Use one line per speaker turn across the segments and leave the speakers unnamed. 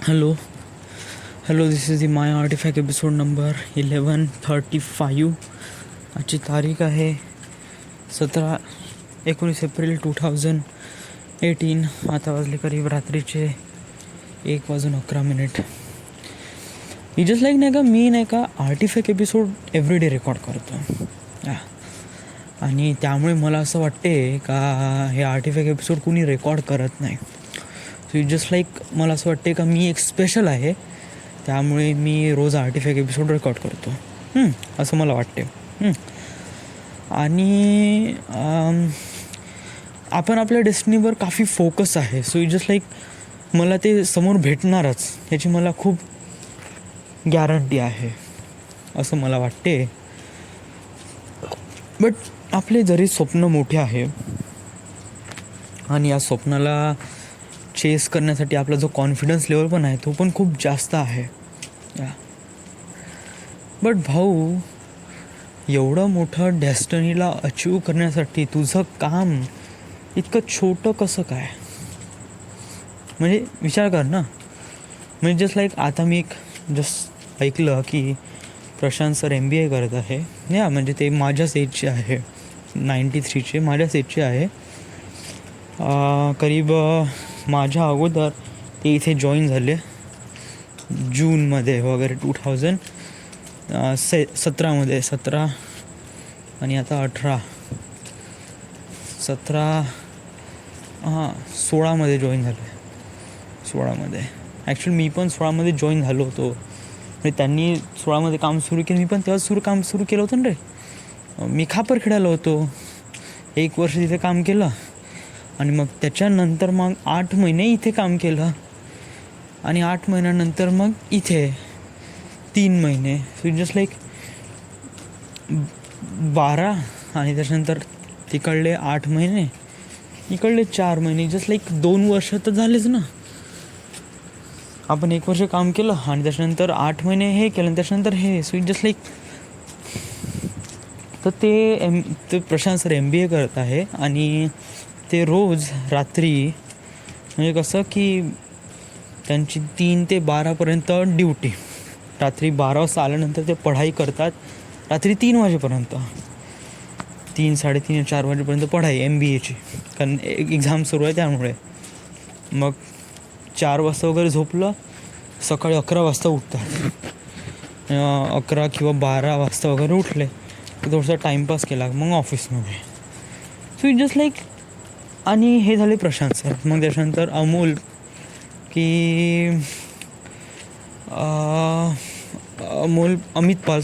Hello, this is the My Artifact episode number 1135. आजची तारीख आहे 19 एप्रिल 2018. आता वाजले करीब रात्रीचे 1:11. मी जस्ट लाईक नाही का आर्टिफॅक्ट एपिसोड एव्हरीडे रेकॉर्ड करतो आणि त्यामुळे मला असं वाटते का हे आर्टिफॅक्ट एपिसोड कुणी रेकॉर्ड करत नाही. सो जस्ट लाईक मला असं वाटते का मी एक स्पेशल आहे, त्यामुळे मी रोज आर्टिफॅक्ट एपिसोड रेकॉर्ड करतो असं मला वाटते. आणि आपण आपल्या डेस्टिनीवर काफी फोकस आहे. सो जस्ट लाईक मला ते समोर भेटणारच याची मला खूप गॅरंटी आहे असं मला वाटते. बट आपले जरी स्वप्न मोठे आहे आणि या स्वप्नाला चेस करण्यासाठी आपला जो कॉन्फिडन्स लेवल पण आहे तो पण खूप जास्त आहे. बट भाऊ, एवढं मोठं डेस्टिनीला अचीव करण्यासाठी तुझं काम इतकं छोटं कसं काय? म्हणजे विचार कर ना. म्हणजे जस्ट लाईक आता मी जस्ट ऐकलं की प्रशांत सर MBA करत आहे. म्हणजे ते माझ्याच एजचे आहे, 93चे माझ्याच एजचे आहे. करीब माझ्या अगोदर ते इथे जॉईन झाले जूनमध्ये वगैरे 2017 आणि आता 16मध्ये जॉईन झाले. 16मध्ये ॲक्च्युली मी पण 16मध्ये जॉईन झालो होतो. म्हणजे त्यांनी 16मध्ये काम सुरू केलं, मी पण तेव्हा काम सुरू केलं होतं ना रे. मी खापरखेड्याला होतो, 1 वर्ष तिथे काम केलं आणि मग त्याच्यानंतर मग 8 महिने इथे काम केलं आणि 8 महिन्यानंतर मग इथे 3 महिने. सो जस्ट लाईक 12 आणि त्याच्यानंतर तिकडले 8 महिने, इकडले 4 महिने. जस्ट लाईक 2 वर्ष तर झालेच ना. आपण 1 वर्ष काम केलं आणि त्याच्यानंतर 8 महिने हे केलं आणि त्याच्यानंतर हे. सो जस्ट लाईक तर ते प्रशांत सर MBA करत आहे आणि ते रोज रात्री म्हणजे कसं की त्यांची 3 ते 12पर्यंत ड्युटी. रात्री 12 वाजता आल्यानंतर ते पढाई करतात रात्री 3 वाजेपर्यंत. 3, 3:30, 4 वाजेपर्यंत पढाई MBAची, कारण एक्झाम सुरू आहे त्यामुळे. मग 4 वाजता वगैरे झोपलं, सकाळी 11 वाजता उठतात. 11 किंवा 12 वाजता वगैरे उठले तर थोडासा टाईमपास केला मग ऑफिसमध्ये. So it just like. आणि हे झाले प्रशांत सर. मग त्याच्यानंतर अमोल अमित पाल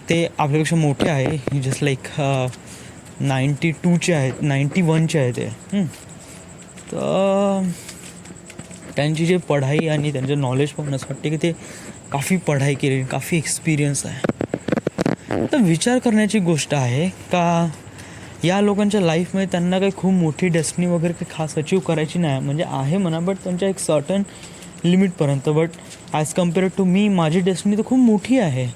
ते आपल्यापेक्षा मोठे आहे. जस्ट लाईक 92चे आहेत, 91चे आहे ते. तर त्यांची जे पढाई आणि त्यांचं नॉलेज पाहून असं वाटते की ते काफी पढाई केली, काफी एक्सपिरियन्स आहे. तर विचार करण्याची गोष्ट आहे का या लोकांच्या लाईफमध्ये त्यांना काही खूप मोठी डेस्टिनी वगैरे काही खास अचीव करायची नाही. म्हणजे आहे म्हणा, बट त्यांच्या एक सर्टन लिमिटपर्यंत. But as compared to me, माझी डेस्टिनी तर खूप मोठी आहे.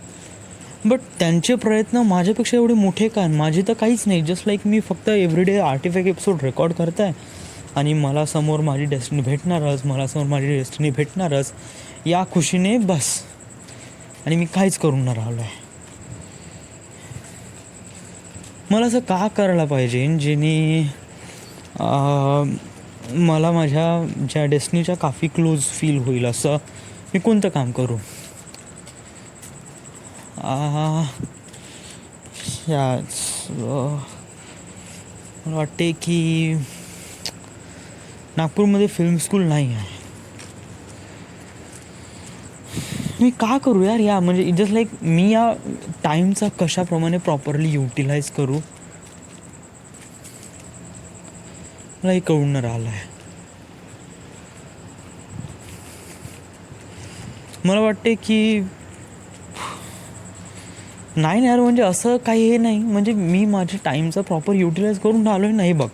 बट त्यांचे प्रयत्न माझ्यापेक्षा एवढे मोठे का? माझे तर काहीच नाही. जस्ट लाईक मी फक्त एव्हरीडे आर्टिफॅक्ट एपिसोड रेकॉर्ड करत आहे आणि मला समोर माझी डेस्टिनी भेटणारच या खुशीने बस. आणि मी काहीच करून न राहिलो आहे. मला असं का करायला पाहिजे जेणे मला माझ्या ज्या डेस्टिनीच्या काफी क्लोज फील होईल असं मी कोणतं काम करू? मला वाटते की नागपूरमध्ये फिल्म स्कूल नाही आहे. मी का करू यार? म्हणजे जस्ट लाईक मी या टाईमचा कशाप्रमाणे प्रॉपरली युटिलाइज करू मला हे कळून न राहिलं आहे. मला वाटते की नाही यार, म्हणजे असं काही हे नाही. म्हणजे मी माझ्या टाईमचा प्रॉपर युटिलाइज करून राहिलो नाही. बघ,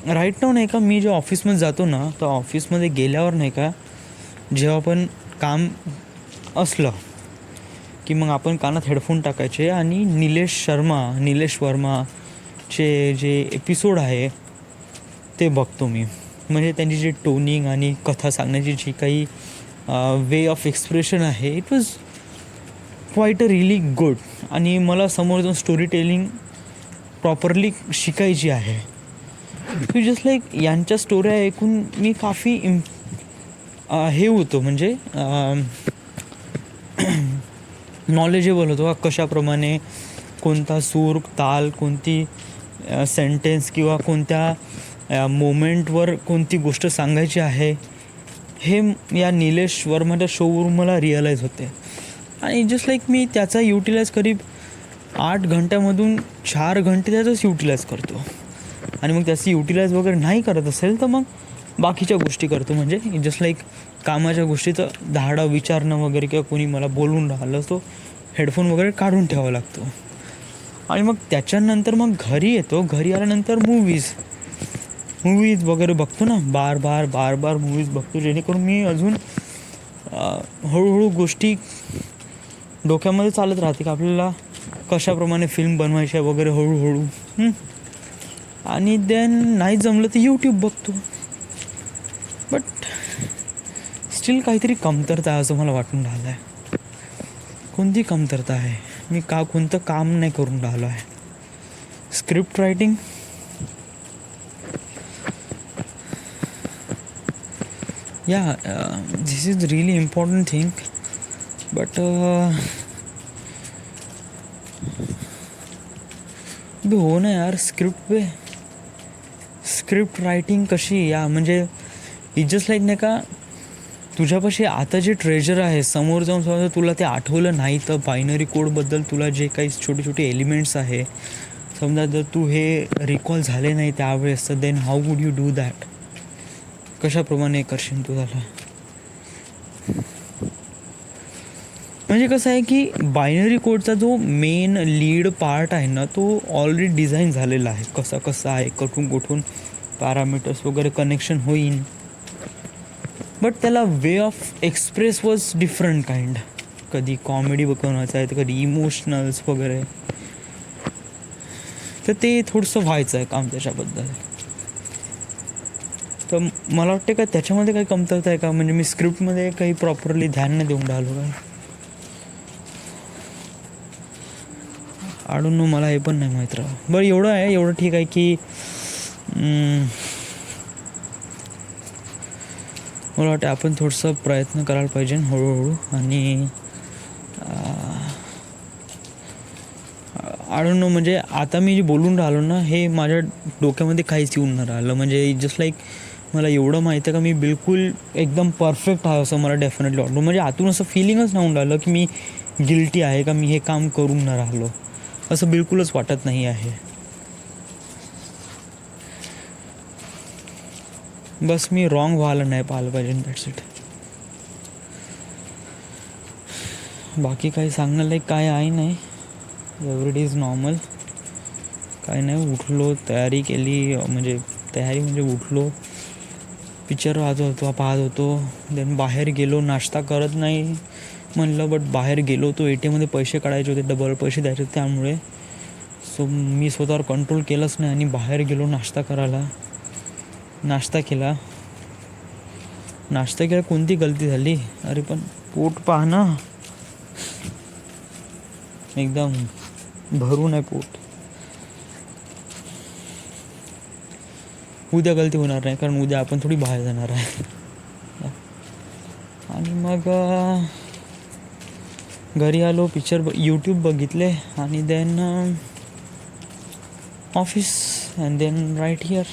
राईट नाव नाही का, मी जेव्हा ऑफिसमध्ये जातो ना, तर ऑफिसमध्ये गेल्यावर नाही का, जेव्हा आपण काम असलं की मग आपण कानात हेडफोन टाकायचे आणि निलेश वर्माचे जे एपिसोड आहे ते बघतो मी. म्हणजे त्यांची जी टोनिंग आणि कथा सांगण्याची जी काही वे ऑफ एक्सप्रेशन आहे, it was quite a really good. आणि मला समोर जाऊन स्टोरी टेलिंग प्रॉपरली शिकायची आहे. जस्ट लाईक यांच्या स्टोऱ्या ऐकून मी काफी हे होतो, म्हणजे नॉलेजेबल होतो कशाप्रमाणे कोणता सूर, ताल, कोणती सेंटेन्स किंवा कोणत्या मोमेंटवर कोणती गोष्ट सांगायची आहे, हे या निलेश वर्माच्या शोवरून मला रिअलाईज होते. आणि जस्ट लाईक मी त्याचा युटिलाइज करीब 8 घंट्यामधून 4 घंटे त्याचाच युटिलाइज करतो. आणि मग त्याची युटिलाइज वगैरे नाही करत असेल तर मग बाकीच्या गोष्टी करतो. म्हणजे जस्ट लाईक कामाच्या गोष्टीचं धाडा विचारणं वगैरे, किंवा कोणी मला बोलून राहिलं तो हेडफोन वगैरे काढून ठेवावा लागतो. आणि मग त्याच्यानंतर मग घरी येतो. घरी आल्यानंतर मूवीज वगैरे बघतो ना, बार बार मूवीज बघतो, जेणेकरून मी अजून हळूहळू गोष्टी डोक्यामध्ये चालत राहते की आपल्याला कशाप्रमाणे फिल्म बनवायची आहे वगैरे हळूहळू. आणि देन नाही जमलं तर यूट्यूब बघतो. बट स्टील काहीतरी कमतरता आहे असं मला वाटून राहिलं आहे. कोणती कमतरता आहे? मी कोणतं काम नाही करून राहिलो आहे. Script writing, this is really important thing. But हो ना यार, स्क्रिप्ट रायटिंग कशी म्हणजे इट जस्ट लाईक नाही का, तुझ्यापाशी आता जे ट्रेजर आहे समोर जाऊन समजा तुला ते आठवलं नाही तर बायनरी कोडबद्दल तुला जे काही छोटे छोटे एलिमेंट्स आहे, समजा जर तू हे रिकॉल झाले नाही त्यावेळेस, तर then how would you do that? कशाप्रमाणे करशील तू त्याला? म्हणजे कसं आहे की बायनरी कोडचा जो मेन लीड पार्ट आहे ना, तो ऑलरेडी डिझाईन झालेला आहे. कसं आहे, कुठून पॅरामीटर्स वगैरे कनेक्शन होईल. बट त्याला way of express was different kind. कधी कॉमेडी बनवायचं आहे, तर कधी इमोशनल्स वगैरे. तर ते थोडंसं व्हायचं आहे काम त्याच्याबद्दल. तर मला वाटते का त्याच्यामध्ये काही कमतरता आहे का? म्हणजे मी स्क्रिप्टमध्ये काही प्रॉपरली ध्यान नाही देऊन राहिलो काय? आडून मला हे पण नाही माहीत राहा. बरं एवढं ठीक आहे की मला वाटतं आपण थोडंसं प्रयत्न करायला पाहिजे हळूहळू. आणि आडून म्हणजे आता मी जे बोलून राहिलो ना, हे माझ्या डोक्यामध्ये काहीच येऊन नाही राहिलं. म्हणजे जस्ट लाईक मला एवढं माहिती आहे का मी बिलकुल एकदम परफेक्ट आहे असं मला डेफिनेटली वाटलं. म्हणजे आतून असं फिलिंगच नाही होऊन राहिलं की मी गिल्टी आहे का, मी हे काम करून न राहिलो, असं बिलकुलच वाटत नाही आहे. बस मी रॉंग व्हायला नाही पाहिलं पाहिजे, दॅट्स इट. बाकी काही सांगण्यालायक काय आहे नाही. Everyday is normal. काय नाही, उठलो, तयारी केली, म्हणजे उठलो, पिक्चर पाहत होतो. देन बाहेर गेलो, नाश्ता करत नाही म्हणलं, बट बाहेर गेलो तो ATMमध्ये पैसे काढायचे होते, डबल पैसे द्यायचे होते, त्यामुळे सो मी स्वतःवर कंट्रोल केलंच नाही आणि बाहेर गेलो नाश्ता करायला. नाश्ता केला. कोणती गलती झाली? अरे पण पोट पहा ना, एकदम भरून आहे पोट. उद्या गलती होणार नाही, कारण उद्या आपण थोडी बाहेर जाणार आहे. आणि मग घरी आलो, यूट्यूब बघितले, आणि then office, and then right here.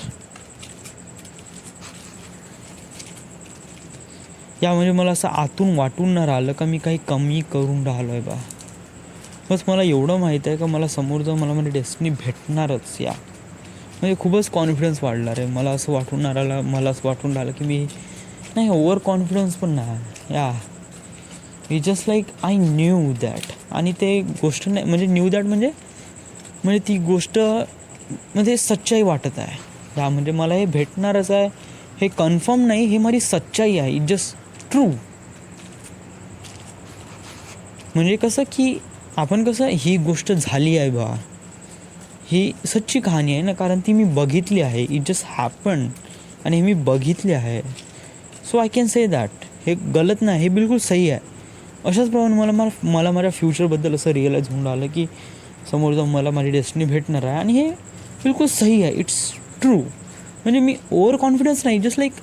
म्हणजे मला असं आतून वाटून न राहिलं का मी काही कमी करून राहिलो आहे बा. बस मला एवढं माहीत आहे का मला समोर जाऊन मला म्हणजे डेस्टिनी भेटणारच. म्हणजे खूपच कॉन्फिडन्स वाढला रे. मला असं वाटून राहिलं की मी नाही, ओव्हर कॉन्फिडन्स पण नाही. It just like I knew that. आणि ते गोष्ट नाही, म्हणजे न्यू दॅट म्हणजे ती गोष्ट म्हणजे सच्चाई वाटत आहे. म्हणजे मला हे भेटणारच आहे, हे कन्फर्म नाही, हे माझी सच्चाई आहे. It just true. म्हणजे कसं की आपण ही गोष्ट झाली आहे बा, ही सच्ची कहाणी आहे ना, कारण ती मी बघितली आहे. It just happen. आणि हे मी बघितले आहे. So I can say that हे गलत नाही, हे बिलकुल सही आहे. अशाच प्रमाणे मला माझ्या फ्युचरबद्दल असं रिअलाईज होऊन राहिलं की समोर जाऊन मला माझी डेस्टिनी भेटणार आहे आणि हे बिलकुल सही आहे. It's true. म्हणजे मी ओव्हर कॉन्फिडन्स नाही, जस्ट लाईक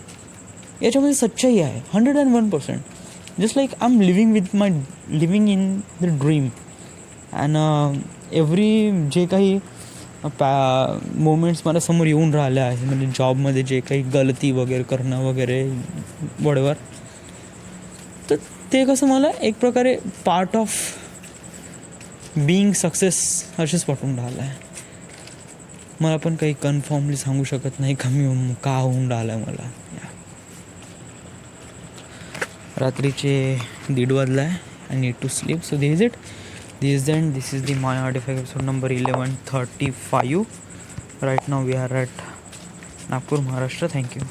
याच्यामध्ये सच्चाई आहे 101%. Just like I am living in the dream. And every जे काही मोमेंट्स मला समोर येऊन राहिले आहे, म्हणजे जॉबमध्ये जे काही गलती वगैरे करणं वगैरे वॉटेवर, तर ते कसं मला एक प्रकारे पार्ट ऑफ बीइंग सक्सेस असेच वाटून राहिलं आहे. मला पण काही कन्फर्मली सांगू शकत नाही का मी का होऊन राहिलं आहे मला. रात्रीचे 1:30 वाजला आहे. I need to sleep. So this is the my artifact episode number 1135. Right now we are at Nagpur, Maharashtra. Thank you.